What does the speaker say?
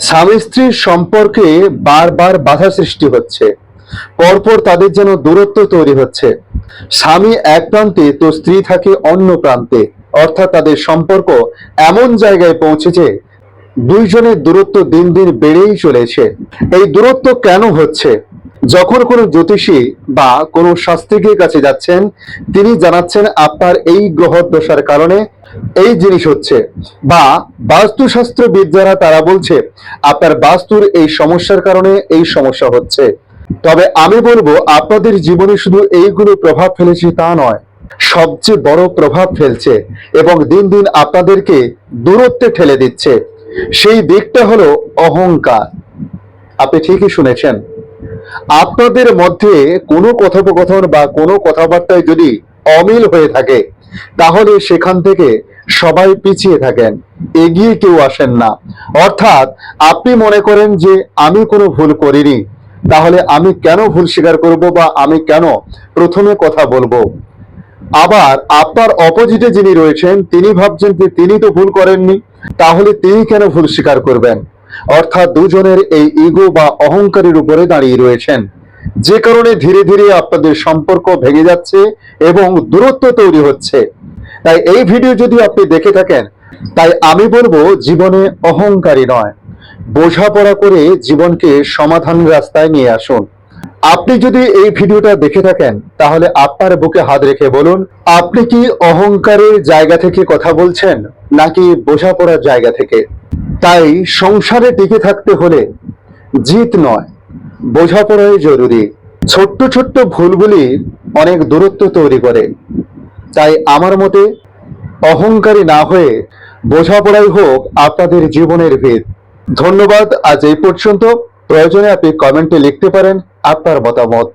স্বামী স্ত্রীর সম্পর্কে বারবার বাধা সৃষ্টি হচ্ছে, পরপর তাদের যেন দূরত্ব তৈরি হচ্ছে। স্বামী এক প্রান্তে তো স্ত্রী থাকে অন্য প্রান্তে, অর্থাৎ তাদের সম্পর্ক এমন জায়গায় পৌঁছেছে দুইজনের দূরত্ব দিন দিন বেড়েই চলেছে। এই দূরত্ব কেন হচ্ছে? যখন কোনো জ্যোতিষী বা কোনো শাস্ত্রীকের কাছে যাচ্ছেন, তিনি জানাচ্ছেন আপনার এই গ্রহ দশার কারণে এই জিনিস হচ্ছে, বা বাস্তুশাস্ত্রবিদ যারা তারা বলছে আপনার বাস্তুর এই সমস্যার কারণে এই সমস্যা হচ্ছে। তবে আমি বলবো আপনাদের জীবনে শুধু এইগুলো প্রভাব ফেলেছে তা নয়, সবচেয়ে বড় প্রভাব ফেলছে এবং দিন দিন আপনাদেরকে দূরত্বে ঠেলে দিচ্ছে, সেই দিকটা হলো অহংকার। আপনি ঠিকই শুনেছেন। আপনাদের মধ্যে কোনো কথোপকথন বা কোনো কথাবার্তায় যদি অমিল হয়ে থাকে, তাহলে সেখান থেকে সবাই পিছিয়ে থাকেন, এগিয়ে কেউ আসেন না। অর্থাৎ আপনি মনে করেন যে আমি কোনো ভুল করিনি, তাহলে আমি কেন ভুল স্বীকার করব বা আমি কেন প্রথমে কথা বলবো। আবার আপনার অপোজিটে যিনি রয়েছেন তিনি ভাবছেন যে তিনি তো ভুল করেননি, তাহলে তিনি কেন ভুল স্বীকার করবেন। অর্থাৎ দুজনের এই ইগো বা অহংকারের উপরে দাঁড়িয়ে রয়েছেন, যে কারণে ধীরে ধীরে আপনাদের সম্পর্ক ভেঙে যাচ্ছে এবং দূরত্ব তৈরি হচ্ছে। তাই এই ভিডিও যদি আপনি দেখে থাকেন, তাই আমি বলবো জীবনে অহংকারী নয়, বোঝাপড়া করে জীবনকে সমাধান রাস্তায় নিয়ে আসুন। আপনি যদি এই ভিডিওটা দেখে থাকেন, তাহলে আপনার বুকে হাত রেখে বলুন, আপনি কি অহংকারের জায়গা থেকে কথা বলছেন নাকি বোঝাপড়ার জায়গা থেকে? তাই সংসারে টিকে থাকতে হলে জিত নয়, বোঝাপড়াই জরুরি। ছোট্ট ছোট্ট ভুলগুলি অনেক দূরত্ব তৈরি করে। তাই আমার মতে অহংকারী না হয়ে বোঝাপড়াই হোক আপনাদের জীবনের ভিত। ধন্যবাদ। আজ এই পর্যন্ত। প্রয়োজনে আপনি কমেন্টে লিখতে পারেন আপনার মতামত।